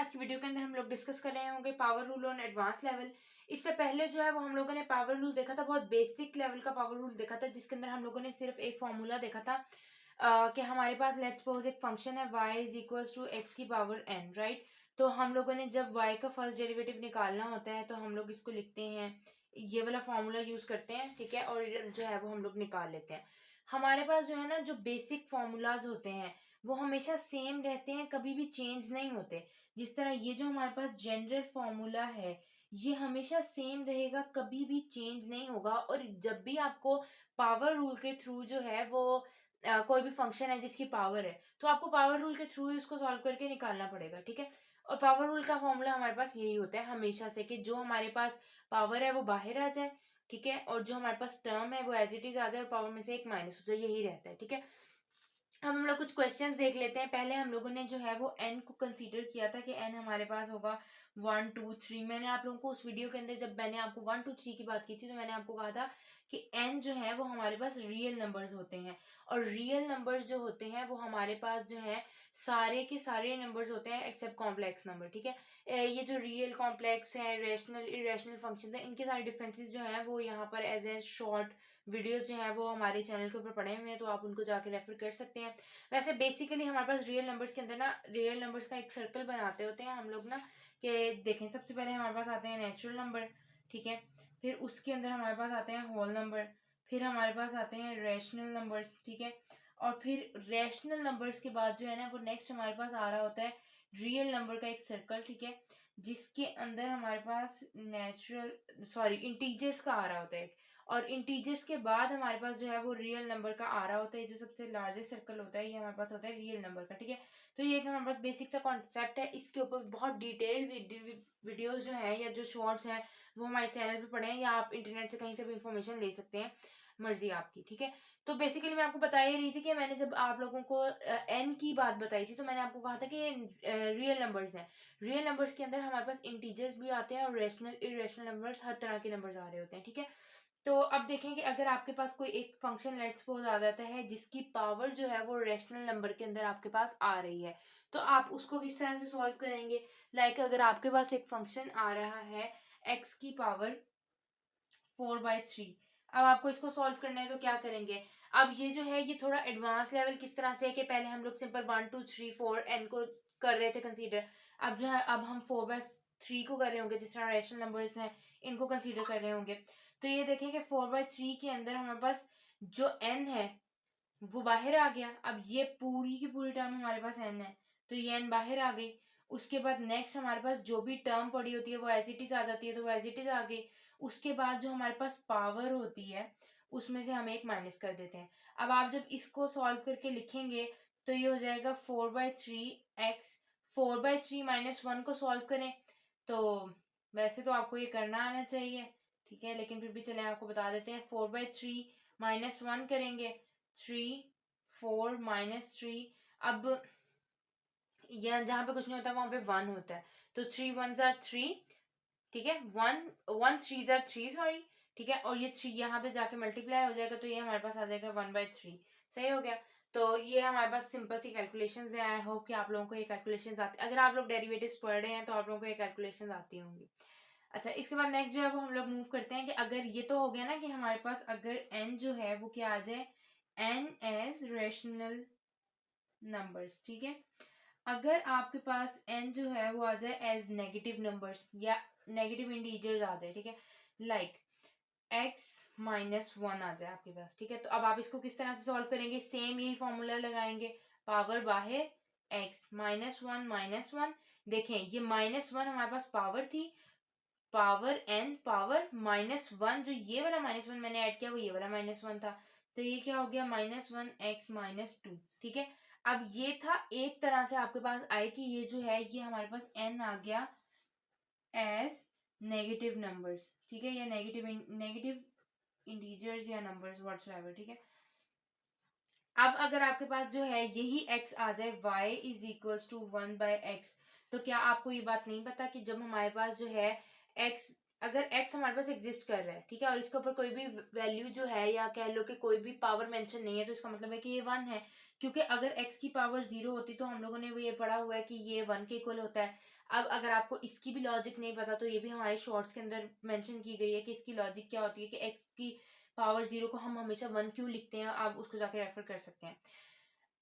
आज की वीडियो के अंदर हम लोग डिस्कस कर रहे होंगे power rule on advance level. इससे पहले जो है वो हम लोगों ने पावर रूल देखा था, बहुत बेसिक लेवल का पावर रूल देखा था, जिसके अंदर हम लोगों ने सिर्फ एक फॉर्मूला देखा था कि हमारे पास लेट्स सपोज एक फंक्शन है y is equals to x की पावर n, राइट। तो हम लोगों ने जब y का फर्स्ट डेरिवेटिव निकालना होता है तो हम लोग इसको लिखते हैं, ये वाला फॉर्मूला यूज करते हैं, ठीक है, और जो है वो हम लोग निकाल लेते हैं। हमारे पास जो है ना, जो बेसिक फॉर्मूलाज होते हैं वो हमेशा सेम रहते हैं, कभी भी चेंज नहीं होते। जिस तरह ये जो हमारे पास जनरल फॉर्मूला है ये हमेशा सेम रहेगा, कभी भी चेंज नहीं होगा। और जब भी आपको पावर रूल के थ्रू जो है वो कोई भी फंक्शन है जिसकी पावर है, तो आपको पावर रूल के थ्रू ही उसको सॉल्व करके निकालना पड़ेगा, ठीक है। और पावर रूल का फॉर्मूला हमारे पास यही होता है हमेशा से, कि जो हमारे पास पावर है वो बाहर आ जाए, ठीक है, और जो हमारे पास टर्म है वो एज इट इज आ जाए और पावर में से एक माइनस हो जाए, यही रहता है, ठीक है। हम लोग कुछ क्वेश्चंस देख लेते हैं। पहले हम लोगों ने जो है वो n को कंसीडर किया था कि n हमारे पास होगा 1 2 3। मैंने आप लोगों को उस वीडियो के अंदर, जब मैंने आपको 1 2 3 की बात की थी, तो मैंने आपको कहा था कि n जो है वो हमारे पास रियल नंबर्स होते हैं, और रियल नंबर्स जो होते हैं वो हमारे पास जो है सारे के सारे नंबर्स होते हैं एक्सेप्ट कॉम्प्लेक्स नंबर, ठीक है। ये जो रियल, कॉम्प्लेक्स है, रेशनल, इरेशनल फंक्शन है, इनके सारे डिफरेंसेस जो है वो यहाँ पर एज ए शॉर्ट वीडियोस जो है वो हमारे चैनल के ऊपर पड़े हुए हैं, तो आप उनको जाके रेफर कर सकते हैं। वैसे बेसिकली हमारे पास रियल नंबर्स के अंदर ना, रियल नंबर्स का एक सर्कल बनाते होते हैं हम लोग ना, कि देखें सबसे पहले हमारे पास आते हैं नेचुरल नंबर, ठीक है, फिर उसके अंदर हमारे पास आते हैं होल नंबर, फिर हमारे पास आते हैं रेशनल नंबर्स, ठीक है, और फिर रेशनल नंबर्स के बाद जो है ना वो नेक्स्ट हमारे पास आ रहा होता है रियल नंबर का एक सर्कल, ठीक है, जिसके अंदर हमारे पास नेचुरल सॉरी इंटीजर्स का आ रहा होता है। और इंटीजर्स के बाद हमारे पास जो है वो रियल नंबर का आ रहा होता है, जो सबसे लार्जेस्ट सर्कल होता है ये हमारे पास होता है रियल नंबर का, ठीक है। तो ये एक हमारे पास बेसिक सा कॉन्सेप्ट है। इसके ऊपर बहुत डिटेल्ड वीडियोस जो है या जो शॉर्ट्स हैं वो हमारे चैनल पे पड़े हैं, या आप इंटरनेट से कहीं से भी इंफॉर्मेशन ले सकते हैं, मर्जी आपकी, ठीक है। तो बेसिकली मैं आपको बता ही रही थी कि मैंने जब आप लोगों को एन की बात बताई थी, तो मैंने आपको कहा था कि रियल नंबर्स हैं। रियल नंबर्स के अंदर हमारे पास इंटीजर्स भी आते हैं और रेशनल, इरेशनल नंबर्स, हर तरह के नंबर्स आ रहे होते हैं, ठीक है। तो अब देखें कि अगर आपके पास कोई एक फंक्शन लेट्स सपोज आ जाता है जिसकी पावर जो है वो रेशनल नंबर के अंदर आपके पास आ रही है, तो आप उसको किस तरह से सॉल्व करेंगे। अगर आपके पास एक फंक्शन आ रहा है x की पावर 4/3, अब आपको इसको सॉल्व करना है तो क्या करेंगे। अब ये जो है ये थोड़ा एडवांस लेवल किस तरह से है कि पहले हम लोग सिंपल 1 2 3 4 n को कर रहे थे कंसीडर, अब जो है अब हम 4/3 को कर रहे होंगे, जिस तरह रेशनल नंबर्स हैं इनको कंसीडर कर रहे होंगे। तो ये देखें कि 4/3 के अंदर हमारे पास जो n है वो बाहर आ गया। अब ये पूरी की पूरी टर्म हमारे पास n है, तो ये n बाहर आ गई। उसके बाद नेक्स्ट हमारे पास जो भी टर्म पड़ी होती है वो एज इट इज आ जाती है, तो वो एज इट इज आ गई। उसके बाद जो हमारे पास पावर होती है उसमें से हम एक माइनस कर देते हैं। अब आप जब इसको सॉल्व करके लिखेंगे तो ये हो जाएगा 4/3 x। 4/3 -1 को सॉल्व करें तो वैसे तो आपको ये करना आना चाहिए, ठीक है, लेकिन फिर भी चले आपको बता देते हैं। 4/3 -1 करेंगे 3, 4 -3। अब यहाँ जहाँ पे कुछ नहीं होता वहां पे 1 होता है, तो 3 1s are 3, ठीक है, 1 3s are 3 सॉरी, ठीक है, और ये 3 यहाँ पे जाके मल्टीप्लाई हो जाएगा, तो ये हमारे पास आ जाएगा 1/3। सही हो गया। तो ये हमारे पास सिंपल सी कैलकुलेशंस है। आई होप कि आप लोगों को ये कैलकुलेशंस आती, अगर आप लोग डेरिवेटिव्स पढ़ रहे हैं तो आप लोगों को ये कैलकुलेशंस आती होंगी। अच्छा, इसके बाद नेक्स्ट जो है वो हम लोग मूव करते हैं कि अगर ये तो हो गया ना कि हमारे पास अगर n जो है वो क्या आ जाए, n एज रेशनल नंबर्स, ठीक है। अगर आपके पास n जो है वो आ जाए एज नेगेटिव नंबर्स या नेगेटिव इंटीजर्स आ जाए, ठीक है, लाइक x -1 आ जाए आपके पास, ठीक है, तो अब आप इसको किस तरह से सॉल्व करेंगे, सेम यही फॉर्मूला लगाएंगे, पावर बाहर x -1 देखें ये -1 हमारे पास पावर थी, पावर n पावर -1, जो ये वाला -1 मैंने ऐड किया वो ये वाला -1 था, तो ये क्या हो गया -1x-2, ठीक है। अब ये था एक तरह से आपके पास आए कि ये जो है ये हमारे पास n आ गया एज नेगेटिव नंबर्स, ठीक है, या नेगेटिव इंटीजर्स या नंबर्स व्हाटसोएवर, ठीक है। अब अगर आपके पास जो है यही x आ जाए y is equals to 1/x, तो क्या आपको ये बात नहीं पता कि जब हमारे पास जो है x, अगर x हमारे पास एग्जिस्ट कर रहा है, ठीक है, और इसके ऊपर कोई भी वैल्यू जो है या कह लो कि कोई भी पावर मेंशन नहीं है, तो इसका मतलब है कि ये 1 है। क्योंकि अगर x की पावर 0 होती तो हम लोगों ने वो ये पढ़ा हुआ है कि ये 1 के इक्वल होता है। अब अगर आपको इसकी भी लॉजिक नहीं पता तो ये भी हमारे शॉर्ट्स के अंदर मेंशन की गई है कि इसकी लॉजिक क्या होती है कि x की पावर 0 को हम हमेशा 1 क्यों लिखते हैं, आप उसको जाके रेफर कर सकते हैं।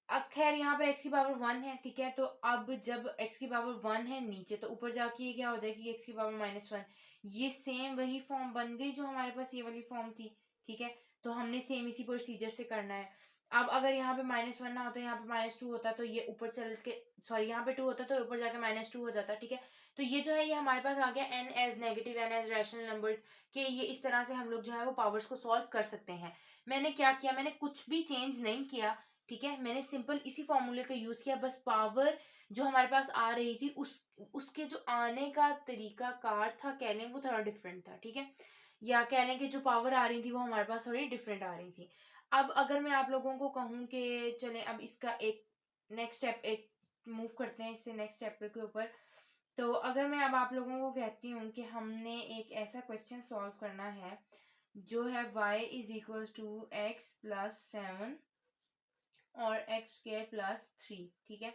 अब खैर यहाँ पर x की पावर 1 है, ठीक है। तो अब जब x की पावर 1 है नीचे, तो ऊपर जाके ये क्या हो जाएगी, x की पावर -1। ये सेम वही फॉर्म बन गई जो हमारे पास ये वाली फॉर्म थी, ठीक है। तो हमने सेम इसी प्रोसीजर से करना है। अब अगर यहाँ पे -1 ना होता, यहाँ पे -2 होता, तो ये ऊपर चल के, सॉरी यहाँ पे 2 होता तो ऊपर जाके -2 हो जाता, ठीक है। तो ये जो है ये हमारे पास आ गया n as negative, n as rational numbers, कि ये इस तरह से हम लोग जो है वो पावर्स को सॉल्व कर सकते हैं। मैंने क्या किया, मैंने कुछ भी चेंज नहीं किया, ठीक है। मैंने सिंपल इसी फॉर्मूले का यूज किया, बस पावर जो हमारे पास आ रही थी उसके जो आने का तरीका कार था, कह लें वो थोड़ा डिफरेंट था, ठीक है। या कह लें कि जो पावर आ रही थी वो हमारे पास थोड़ी डिफरेंट आ रही थी। अब अगर मैं आप लोगों को कहूँ कि चलें अब इसका एक नेक्स्ट स्टेप एक मूव करते हैं इससे नेक्स्ट स्टेप के ऊपर। तो अगर मैं अब आप लोगों को कहती हूँ कि हमने एक ऐसा क्वेश्चन सॉल्व करना है जो है y is equals to x plus 7 और एक्स स्क्वायर प्लस 3, ठीक है।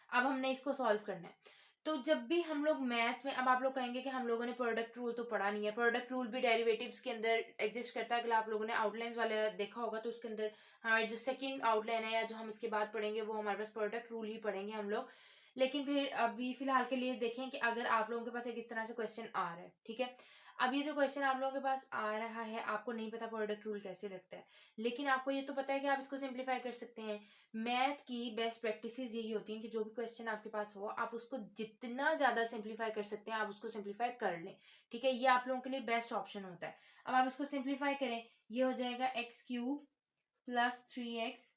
अब हमने इसको सॉल्व करना है। तो जब भी हम लोग मैथ में, अब आप लोग कहेंगे कि हम लोगों ने प्रोडक्ट रूल तो पढ़ा नहीं है। प्रोडक्ट रूल भी डेरिवेटिव्स के अंदर एग्जिस्ट करता है। अगर आप लोगों ने आउटलाइंस वाले देखा होगा तो उसके अंदर हमारे जो सेकंड आउटलाइन है या जो हम इसके बाद पढ़ेंगे वो हमारे पास प्रोडक्ट रूल ही पढ़ेंगे हम लोग। लेकिन फिर अभी फिलहाल के लिए देखें कि अगर आप लोगों के पास एक इस तरह से क्वेश्चन आ रहा है, ठीक है। अब ये जो क्वेश्चन आप लोगों के पास आ रहा है, आपको नहीं पता प्रोडक्ट रूल कैसे लगता है, लेकिन आपको ये तो पता है कि आप इसको सिंप्लीफाई कर सकते हैं। मैथ की बेस्ट प्रैक्टिसेस यही होती हैं कि जो भी क्वेश्चन आपके पास हो, आप उसको जितना ज्यादा सिंप्लीफाई कर सकते हैं आप उसको सिंप्लीफाई कर लें, ठीक है। ये आप लोगों के लिए बेस्ट ऑप्शन होता है। अब आप इसको सिंप्लीफाई करें, ये हो जाएगा x³ प्लस 3x।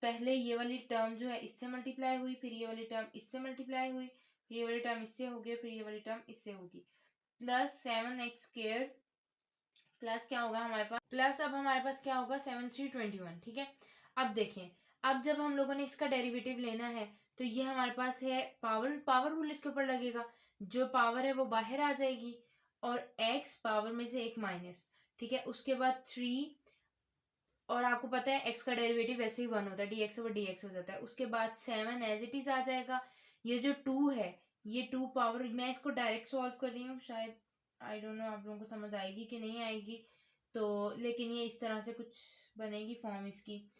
पहले ये वाली टर्म जो है इससे मल्टीप्लाई हुई, फिर ये वाली टर्म इससे मल्टीप्लाई हुई, फिर ये वाली टर्म इससे होगी, फिर ये वाली टर्म इससे होगी, प्लस 7x² प्लस क्या होगा हमारे पास, प्लस अब हमारे पास क्या होगा 7×3 = 21, ठीक है। अब देखें, अब जब हम लोगों ने इसका डेरिवेटिव लेना है तो ये हमारे पास है पावर रूल इसके ऊपर लगेगा, जो पावर है वो बाहर आ जाएगी और x पावर में से एक माइनस, ठीक है। उसके बाद 3, और आपको पता है x का डेरिवेटिव वैसे ही 1 होता है, dx/dx हो जाता है। उसके बाद 7 एज इट इज आ जाएगा। ये जो 2 है, ये 2 पावर, मैं इसको डायरेक्ट सॉल्व कर रही हूँ, शायद आई डोंट नो आप लोगों को समझ आएगी कि नहीं आएगी, तो लेकिन ये इस तरह से कुछ बनेगी फॉर्म इसकी।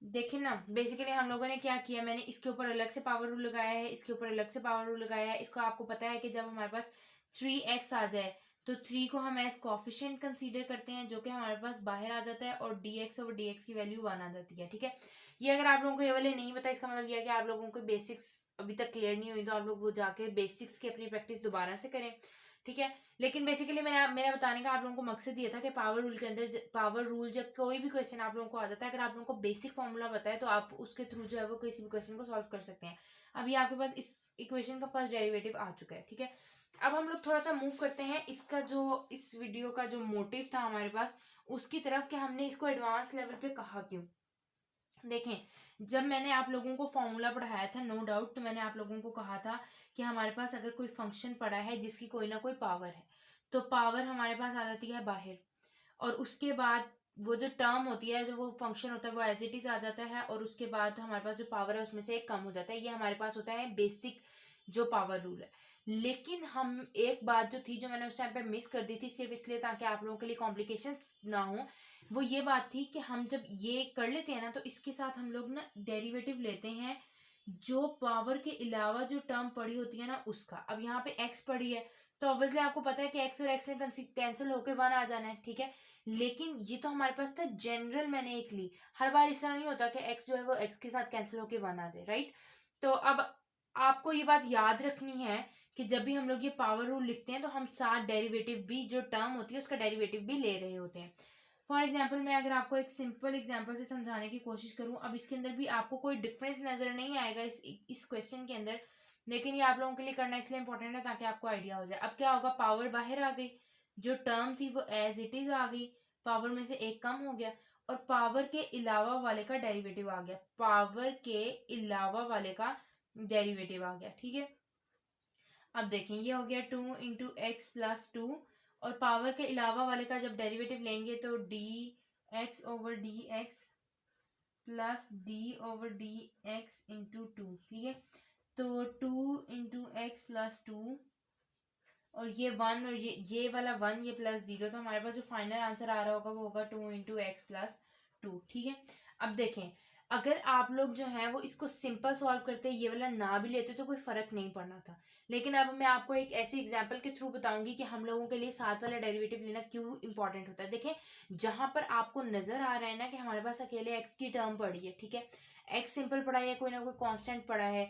देखें ना, बेसिकली हम लोगों ने क्या किया, मैंने इसके ऊपर अलग से पावर रूल लगाया है, इसके ऊपर अलग से पावर रूल लगाया है। इसको आपको पता है कि जब हमारे पास 3x आ जाए तो 3 को हम एज कोफिशिएंट कंसीडर करते हैं, जो कि हमारे पास बाहर आ जाता है, और dx/dx की वैल्यू 1 आ जाती है, ठीक है। ये अगर आप लोगों को ये वाले नहीं पता, इसका मतलब ये है कि आप लोगों को बेसिक्स अभी तक क्लियर नहीं हुई, तो आप लोग वो जाके बेसिक्स की अपनी प्रैक्टिस दोबारा से करें, ठीक है। लेकिन बेसिकली मेरा बताने का आप लोगों को मकसद ये था कि पावर रूल के अंदर, पावर रूल जब कोई भी क्वेश्चन आप लोगों को आ जाता है, अगर आप लोगों को बेसिक फॉर्मूला पता है तो आप उसके थ्रू जो है वो किसी भी क्वेश्चन को सॉल्व कर सकते हैं। अभी आपके पास इस इक्वेशन का फर्स्ट डेरिवेटिव आ चुका है, ठीक है। अब हम लोग थोड़ा सा मूव करते हैं इसका जो इस वीडियो का जो मोटिव था हमारे पास उसकी तरफ, कि हमने इसको एडवांस लेवल पे कहा क्यों। देखें, जब मैंने आप लोगों को फॉर्मूला पढ़ाया था, नो डाउट, तो मैंने आप लोगों को कहा था कि हमारे पास अगर कोई फंक्शन पड़ा है जिसकी कोई ना कोई पावर है, तो पावर हमारे पास आ जाती है बाहर, और उसके बाद वो जो टर्म होती है, जो वो फंक्शन होता है वो एज इट इज आ जाता है, और उसके बाद हमारे पास जो पावर है उसमें से एक कम हो जाता है। ये हमारे पास होता है बेसिक जो पावर रूल है। लेकिन हम एक बात जो थी, जो मैंने उस टाइम पे मिस कर दी थी, सिर्फ इसलिए ताकि आप लोगों के लिए कॉम्प्लिकेशन ना हो, वो ये बात थी कि हम जब ये कर लेते हैं ना, तो इसके साथ हम लोग ना डेरिवेटिव लेते हैं जो पावर के अलावा जो टर्म पड़ी होती है ना उसका। अब यहाँ पे x पड़ी है, तो ऑब्वियसली आपको पता है कि x और x ने कैंसिल होकर 1 आ जाना है, ठीक है। लेकिन ये तो हमारे पास था जनरल, मैंने एक ली, हर बार इस तरह नहीं होता कि x जो है वो x के साथ कैंसिल होकर 1 आ जाए, राइट। तो अब आपको ये बात याद रखनी है कि जब भी हम लोग ये पावर रूल लिखते हैं तो हम साथ डेरिवेटिव भी, जो टर्म होती है उसका डेरिवेटिव भी ले रहे होते हैं। फॉर एग्जाम्पल, मैं अगर आपको एक सिंपल एग्जाम्पल से समझाने की कोशिश करूं, अब इसके अंदर भी आपको कोई डिफरेंस नजर नहीं आएगा इस क्वेश्चन के अंदर, लेकिन ये आप लोगों के लिए करना इसलिए इंपॉर्टेंट है ताकि आपको आइडिया हो जाए। अब क्या होगा, पावर बाहर आ गई, जो टर्म थी वो एज इट इज आ गई, पावर में से एक कम हो गया, और पावर के अलावा वाले का डेरिवेटिव आ गया, पावर के अलावा वाले का डेरिवेटिव आ गया, ठीक है। अब देखें, ये हो गया 2 × x+2, और पावर के अलावा वाले का जब डेरिवेटिव लेंगे तो dx/dx plus D over D x into two, ठीक है। तो 2 × x + 2 और ये 1 और ये वाला 1 ये +0, तो हमारे पास जो फाइनल आंसर आ रहा होगा वो होगा 2 × x + 2, ठीक है। अब देखें, अगर आप लोग जो है वो इसको सिंपल सॉल्व करते, ये वाला ना भी लेते तो कोई फर्क नहीं पड़ना था। लेकिन अब मैं आपको एक ऐसी एग्जांपल के थ्रू बताऊंगी कि हम लोगों के लिए साथ वाला डेरिवेटिव लेना क्यों इंपॉर्टेंट होता है। देखें, जहां पर आपको नजर आ रहा है ना कि हमारे पास अकेले x की टर्म पड़ी है, ठीक है, x सिंपल पड़ा है, कोई ना कोई कांस्टेंट पड़ा है,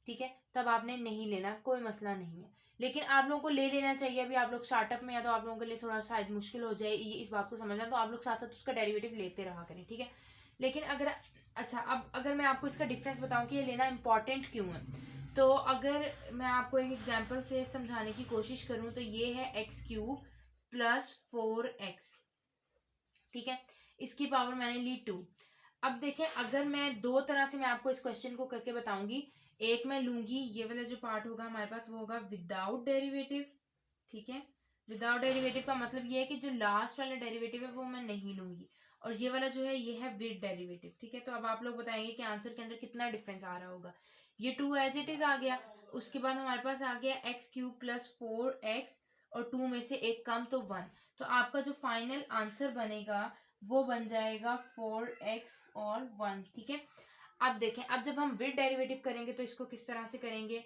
ठीक है, तब आपने नहीं लेना, कोई मसला नहीं है। लेकिन आप लोगों को ले लेना चाहिए। अभी आप लोग स्टार्टअप में या तो आप लोगों के लिए थोड़ा शायद मुश्किल हो जाए ये इस बात को समझना, तो आप लोग साथ साथ उसका डेरिवेटिव लेते रहा करें, ठीक है। लेकिन अगर अच्छा, अब अगर मैं आपको इसका डिफरेंस बताऊं कि ये लेना इंपॉर्टेंट क्यों है, तो अगर मैं आपको एक एग्जांपल से समझाने की कोशिश करूं तो ये है x³ + 4x, ठीक है, इसकी पावर मैंने ली 2। अब देखें, अगर मैं दो तरह से मैं आपको इस क्वेश्चन को करके बताऊंगी। एक मैं लूंगी, ये वाला जो पार्ट होगा हमारे पास वो होगा विदाउट डेरिवेटिव, ठीक है। विदाउट डेरिवेटिव का मतलब ये है कि जो लास्ट वाला डेरिवेटिव है वो मैं नहीं लूंगी, और ये वाला जो है ये है विद डेरिवेटिव, ठीक है। तो अब आप लोग बताएंगे कि आंसर के अंदर कितना डिफरेंस आ रहा होगा। ये 2 एज इट इज आ गया, उसके बाद हमारे पास आ गया x³ + 4x और 2 में से एक कम तो 1, तो आपका जो फाइनल आंसर बनेगा वो बन जाएगा 4x और 1, ठीक है। अब देखें, अब जब हम विद डेरिवेटिव करेंगे तो इसको किस तरह से करेंगे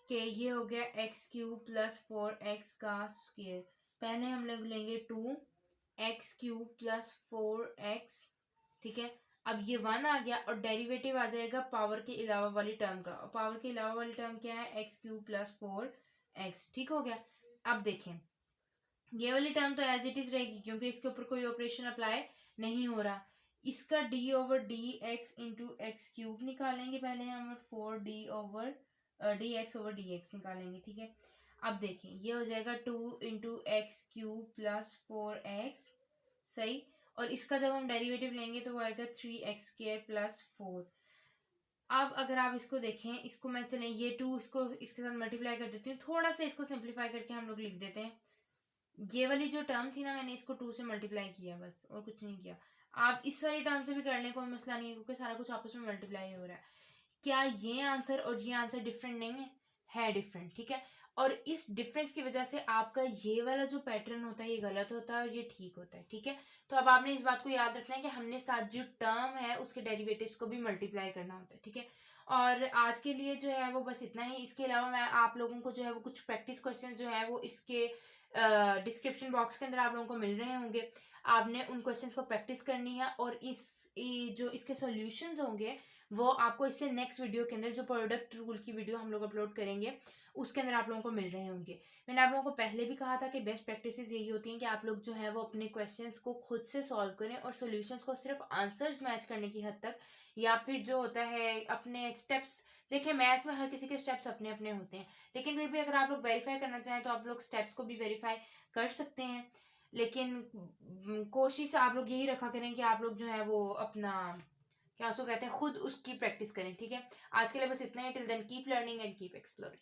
कि ये हो गया x³ + 4x का स्क्वायर, पहले हम लोग लेंगे 2x³ + 4x, ठीक है। अब ये 1 आ गया और डेरिवेटिव आ जाएगा पावर के अलावा वाली टर्म का, और पावर के अलावा वाली टर्म क्या है, x³ + 4x, ठीक हो गया। अब देखें, ये वाली टर्म तो एज इट इज रहेगी क्योंकि इसके ऊपर कोई ऑपरेशन अप्लाई नहीं हो रहा। इसका d/dx इंटू x³ निकालेंगे पहले हम, और 4d/dx निकालेंगे, ठीक है। अब देखें, ये हो जाएगा 2 × x³ + 4x, सही, और इसका जब हम डेरिवेटिव लेंगे तो वो आएगा 3x² + 4। अब अगर आप इसको देखें, इसको मैं चलें ये 2 इसको इसके साथ मल्टीप्लाई कर देती हूँ, थोड़ा सा इसको सिंप्लीफाई करके हम लोग लिख देते हैं। ये वाली जो टर्म थी ना, मैंने इसको 2 से मल्टीप्लाई किया बस, और कुछ नहीं किया। आप इस वाली टर्म से भी कर लें, कोई मसला नहीं है, क्योंकि सारा कुछ आपस में मल्टीप्लाई हो रहा है। क्या ये आंसर और ये आंसर डिफरेंट नहीं है डिफरेंट, ठीक है। और इस डिफरेंस की वजह से आपका ये वाला जो पैटर्न होता है ये गलत होता है और ये ठीक होता है, ठीक है। तो अब आपने इस बात को याद रखना है कि हमने साथ जो टर्म है उसके डेरिवेटिव्स को भी मल्टीप्लाई करना होता है, ठीक है। और आज के लिए जो है वो बस इतना ही। इसके अलावा मैं आप लोगों को जो है वो कुछ प्रैक्टिस क्वेश्चन जो है वो इसके डिस्क्रिप्शन बॉक्स के अंदर आप लोगों को मिल रहे होंगे। आपने उन क्वेश्चंस को प्रैक्टिस करनी है, और जो इसके सॉल्यूशंस होंगे वो आपको इससे नेक्स्ट वीडियो के अंदर जो प्रोडक्ट रूल की वीडियो हम लोग अपलोड करेंगे उसके अंदर आप लोगों को मिल रहे होंगे। मैंने आप लोगों को पहले भी कहा था कि बेस्ट प्रैक्टिसेस यही होती हैं कि आप लोग जो है वो अपने क्वेश्चंस को खुद से सॉल्व करें, और सॉल्यूशंस को सिर्फ आंसर्स मैच करने की हद तक, या फिर जो होता है अपने स्टेप्स, देखिए मैथ्स में हर किसी के स्टेप्स अपने अपने होते हैं, लेकिन फिर भी अगर आप लोग वेरीफाई करना चाहें तो आप लोग स्टेप्स को भी वेरीफाई कर सकते हैं। लेकिन कोशिश आप लोग यही रखा करें कि आप लोग जो है वो अपना क्या उसको कहते हैं खुद उसकी प्रैक्टिस करें, ठीक है। आज के लिए बस इतना ही। Till then keep learning and keep exploring.